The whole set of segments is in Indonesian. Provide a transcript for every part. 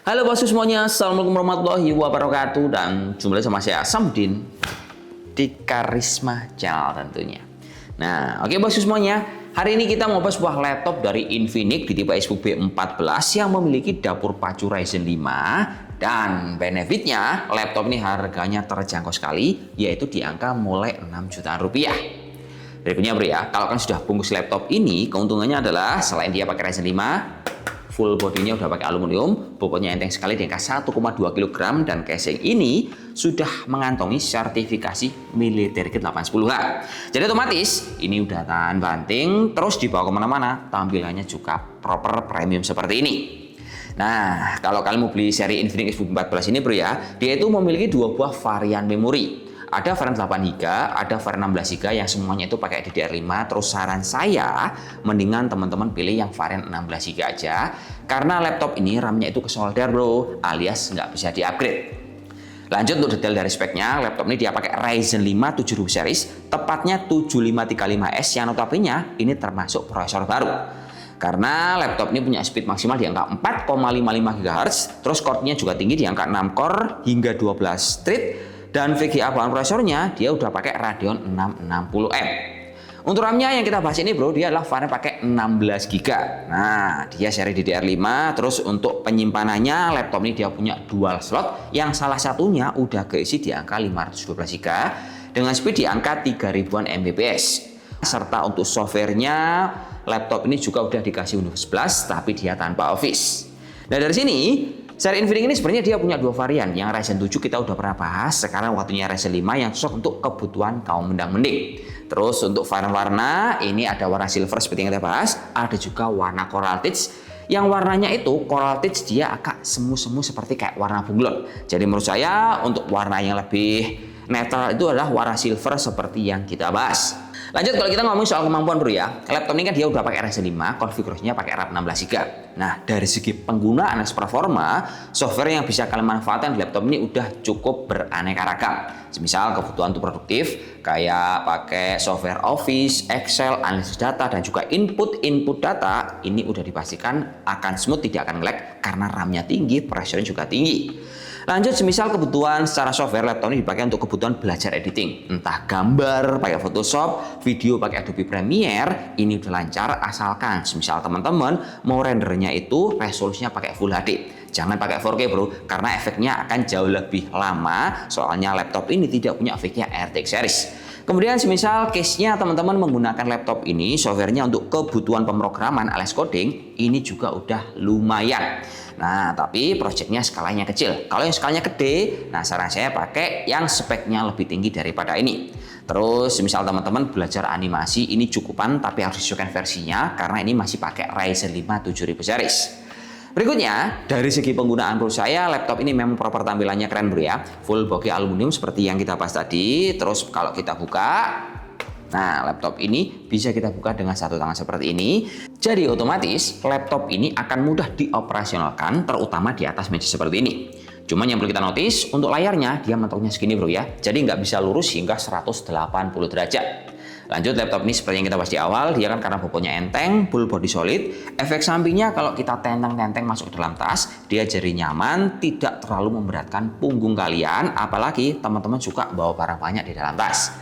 Halo bosku semuanya, Assalamualaikum warahmatullahi wabarakatuh. Dan jumpa lagi sama saya Samudin di Karisma Channel tentunya. Nah oke bosku semuanya, hari ini kita mau bahas sebuah laptop dari Infinix di tipe EXPOOK B14 yang memiliki dapur pacu Ryzen 5. Dan benefitnya, laptop ini harganya terjangkau sekali, yaitu di angka mulai 6 jutaan rupiah. Berikutnya bro ya, kalau kan sudah bungkus laptop ini, keuntungannya adalah selain dia pakai Ryzen 5, full bodinya udah pakai aluminium, bobotnya enteng sekali di angka 1,2 kg, dan casing ini sudah mengantongi sertifikasi militer grade 810H. Jadi otomatis ini udah tahan banting, terus dibawa kemana-mana, tampilannya juga proper premium seperti ini. Nah, kalau kalian mau beli seri Infinix EXPOOK 14 ini bro ya, dia itu memiliki dua buah varian memori. Ada varian 8GB, ada varian 16GB yang semuanya itu pakai DDR5. Terus saran saya, mendingan teman-teman pilih yang varian 16GB aja. Karena laptop ini RAM-nya itu kesolder bro, alias nggak bisa di-upgrade. Lanjut untuk detail dari speknya, laptop ini dia pakai Ryzen 5 7000 series, tepatnya 7535S yang notabene ini termasuk prosesor baru. Karena laptop ini punya speed maksimal di angka 4,55 GHz, terus core-nya juga tinggi di angka 6 core hingga 12 thread, dan VGA bahan prosesornya dia udah pakai Radeon 660M. Untuk RAM-nya yang kita bahas ini bro, dia adalah varian pakai 16GB. Nah, dia seri DDR5. Terus untuk penyimpanannya, laptop ini dia punya dual slot yang salah satunya udah keisi di angka 512GB dengan speed di angka 3000-an Mbps. Serta untuk softwarenya, laptop ini juga udah dikasih Windows 11 tapi dia tanpa Office. Nah dari sini, seri Infinix ini sebenarnya dia punya dua varian. Yang Ryzen 7 kita udah pernah bahas, sekarang waktunya Ryzen 5 yang cocok untuk kebutuhan kaum mendang-mending. Terus untuk varian warna, ini ada warna silver seperti yang kita bahas, ada juga warna coral titch. Yang warnanya itu coral titch dia agak semu-semu seperti kayak warna bunglon. Jadi menurut saya untuk warna yang lebih netral itu adalah warna silver seperti yang kita bahas. Lanjut kalau kita ngomong soal kemampuan bro ya, laptop ini kan dia udah pakai Ryzen 5, konfigurasinya pakai RAM 16GB. Nah dari segi penggunaan performa, software yang bisa kalian manfaatkan di laptop ini udah cukup beraneka ragam. Misal kebutuhan untuk produktif, kayak pakai software Office, Excel, analisis data, dan juga input data, ini udah dipastikan akan smooth, tidak akan nge-lag karena RAM-nya tinggi, pressure-nya juga tinggi. Lanjut, semisal kebutuhan secara software, laptop ini dipakai untuk kebutuhan belajar editing. Entah gambar pakai Photoshop, video pakai Adobe Premiere, ini udah lancar asalkan semisal teman-teman mau rendernya itu resolusinya pakai Full HD. Jangan pakai 4K bro, karena efeknya akan jauh lebih lama, soalnya laptop ini tidak punya efeknya RTX series. Kemudian semisal case-nya teman-teman menggunakan laptop ini, softwarenya untuk kebutuhan pemrograman alias coding, ini juga udah lumayan. Nah, tapi projectnya skalanya kecil. Kalau yang skalanya gede, nah saran saya pakai yang speknya lebih tinggi daripada ini. Terus, misal teman-teman belajar animasi, ini cukupan tapi harus disesuaikan versinya karena ini masih pakai Ryzen 5 7000 series. Berikutnya, dari segi penggunaan menurut saya, laptop ini memang proper tampilannya keren bro ya. Full body aluminium seperti yang kita bahas tadi. Terus kalau kita buka, nah laptop ini bisa kita buka dengan satu tangan seperti ini. Jadi otomatis laptop ini akan mudah dioperasionalkan, terutama di atas meja seperti ini. Cuman yang perlu kita notice, untuk layarnya dia mentoknya segini bro ya. Jadi nggak bisa lurus hingga 180 derajat. Lanjut, laptop ini seperti yang kita bahas di awal, dia kan karena bobotnya enteng, full body solid. Efek sampingnya kalau kita tenteng-tenteng masuk ke dalam tas, dia jadi nyaman, tidak terlalu memberatkan punggung kalian, apalagi teman-teman suka bawa barang banyak di dalam tas.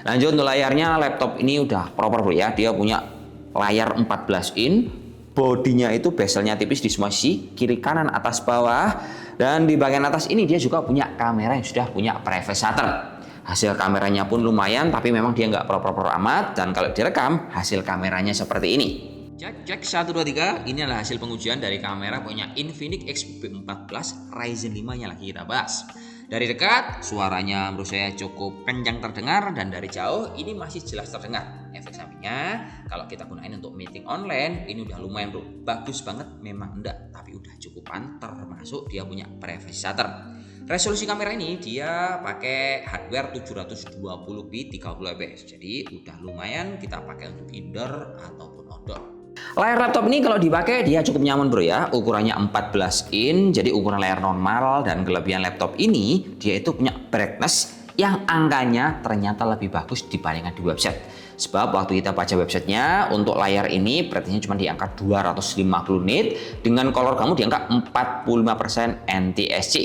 Lanjut untuk layarnya, laptop ini udah proper bro ya, dia punya layar 14 in, bodinya itu bezelnya tipis di semua sisi, kiri kanan atas bawah, dan di bagian atas ini dia juga punya kamera yang sudah punya private shutter. Hasil kameranya pun lumayan, tapi memang dia nggak proper amat, dan kalau direkam hasil kameranya seperti ini. Cek 1 2 3, ini adalah hasil pengujian dari kamera punya Infinix EXPOOK B14 Ryzen 5 yang lagi kita bahas. Dari dekat suaranya menurut saya cukup kencang terdengar, dan dari jauh ini masih jelas terdengar. Efek sampingnya kalau kita gunain untuk meeting online ini udah lumayan bro, bagus banget memang enggak, tapi udah cukupan, termasuk dia punya privacy shutter. Resolusi kamera ini dia pakai hardware 720p 30fps, jadi udah lumayan kita pakai untuk indoor ataupun outdoor. Layar laptop ini kalau dipakai dia cukup nyaman bro ya, ukurannya 14 in, jadi ukuran layar normal. Dan kelebihan laptop ini dia itu punya brightness yang angkanya ternyata lebih bagus dibandingkan di website. Sebab waktu kita baca websitenya, untuk layar ini brightness-nya cuma di angka 250 nit dengan color kamu di angka 45% NTSC.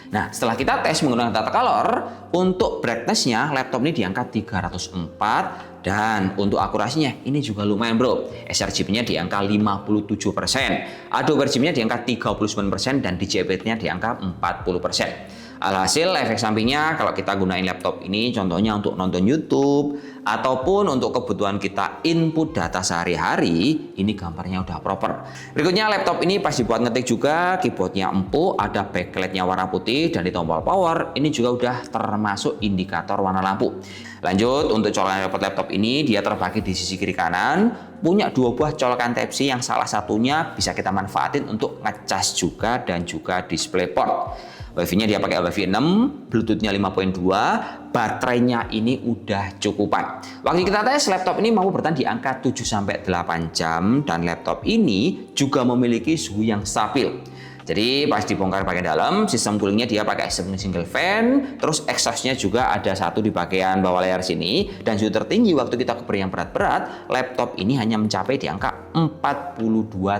Nah, setelah kita tes menggunakan tata color, untuk brightness-nya laptop ini di angka 304 dan untuk akurasinya ini juga lumayan bro. sRGB-nya di angka 57%, Adobe RGB-nya di angka 39% dan DJI-nya di angka 40%. Alhasil efek sampingnya kalau kita gunain laptop ini contohnya untuk nonton YouTube ataupun untuk kebutuhan kita input data sehari-hari, ini gambarnya udah proper. Berikutnya laptop ini pas dibuat ngetik juga, keyboardnya empuk, ada backlightnya warna putih dan di tombol power ini juga udah termasuk indikator warna lampu. Lanjut untuk colokan laptop ini dia terbagi di sisi kiri kanan, punya dua buah colokan Type-C yang salah satunya bisa kita manfaatin untuk ngecas juga dan juga DisplayPort. Wi-Fi-nya dia pakai Wi-Fi 6, Bluetooth-nya 5.2, baterainya ini udah cukupan. Waktu kita tes laptop ini mampu bertahan di angka 7-8 jam dan laptop ini juga memiliki suhu yang stabil. Jadi pas dibongkar bagian dalam, sistem coolingnya dia pakai single fan, terus exhaust-nya juga ada satu di bagian bawah layar sini, dan suhu tertinggi waktu kita keber yang berat-berat, laptop ini hanya mencapai di angka 42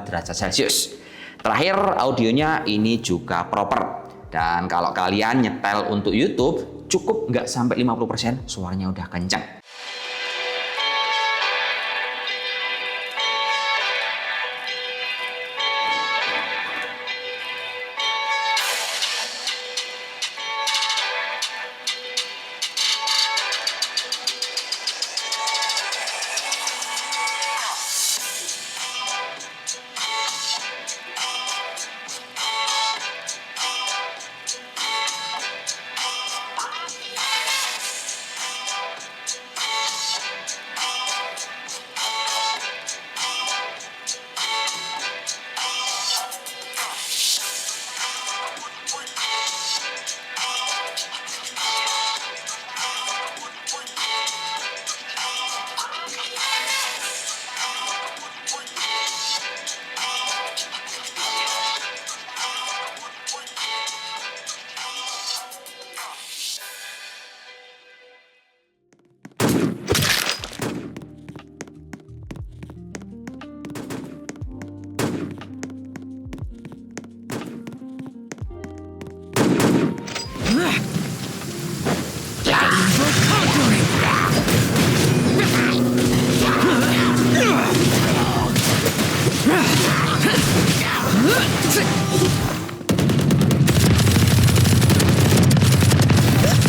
derajat Celcius. Terakhir audionya ini juga proper. Dan kalau kalian nyetel untuk YouTube, cukup nggak sampai 50% suaranya udah kencang.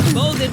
Molded.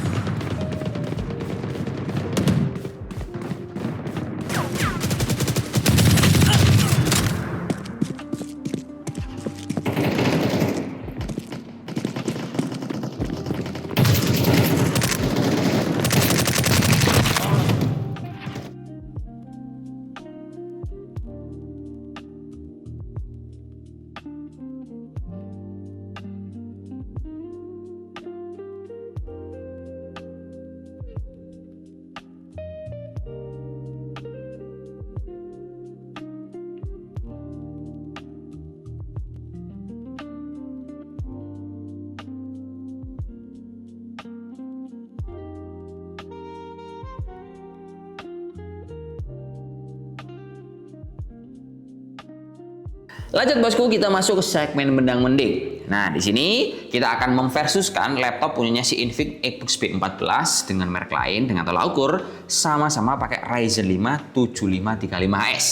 Lanjut bosku, kita masuk ke segmen mendang-mending. Nah, di sini kita akan memversuskan laptop punyanya si Infinix Xbox B14 dengan merek lain dengan tolak ukur sama-sama pakai Ryzen 5 7535S.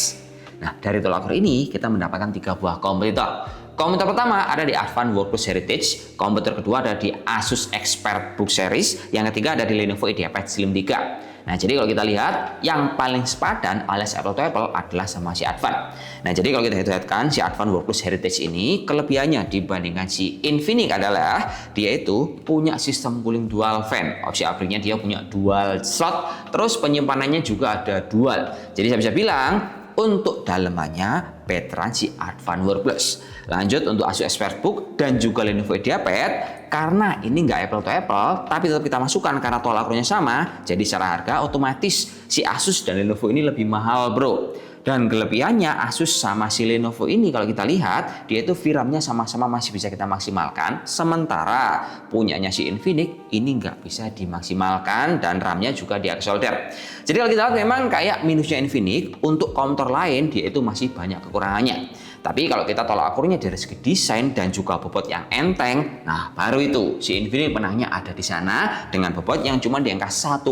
Nah, dari tolak ukur ini kita mendapatkan 3 buah kompetitor. Komputer pertama ada di Advanced Workforce Heritage, komputer kedua ada di Asus ExpertBook Series, yang ketiga ada di Lenovo IdeaPad Slim 3. Nah, jadi kalau kita lihat yang paling sepadan alias apple to apple adalah sama si Advan. Nah, jadi kalau kita hitung-hitungkan si Advan Workforce Heritage ini kelebihannya dibandingkan si Infinix adalah dia itu punya sistem cooling dual fan. Opsi upgrade-nya dia punya dual slot, terus penyimpanannya juga ada dual. Jadi saya bisa bilang untuk dalemannya veteran si Advan Workforce. Lanjut untuk Asus ExpertBook dan juga Lenovo IdeaPad, karena ini nggak apple to apple, tapi tetap kita masukkan karena tolak ukurnya sama, jadi secara harga otomatis si Asus dan Lenovo ini lebih mahal bro. Dan kelebihannya Asus sama si Lenovo ini kalau kita lihat, dia itu VRAM-nya sama-sama masih bisa kita maksimalkan, sementara punyanya si Infinix ini nggak bisa dimaksimalkan dan RAM-nya juga di solder. Jadi kalau kita lihat memang kayak minusnya Infinix, untuk komputer lain dia itu masih banyak kekurangannya. Tapi kalau kita tolak ukurnya dari segi desain dan juga bobot yang enteng, nah baru itu si Infinix menangnya ada di sana dengan bobot yang cuma di angka 1,2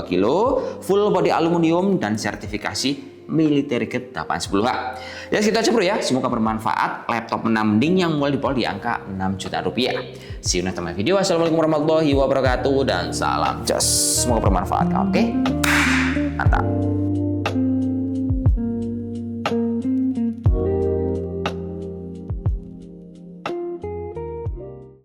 kilo, full body aluminium dan sertifikasi military grade 810H. Ya segitu aja bro ya, semoga bermanfaat. Laptop menanding yang mulai dijual di angka 6 juta rupiah. See you next time video. Assalamualaikum warahmatullahi wabarakatuh dan salam jos. Semoga bermanfaat. Oke, mantap.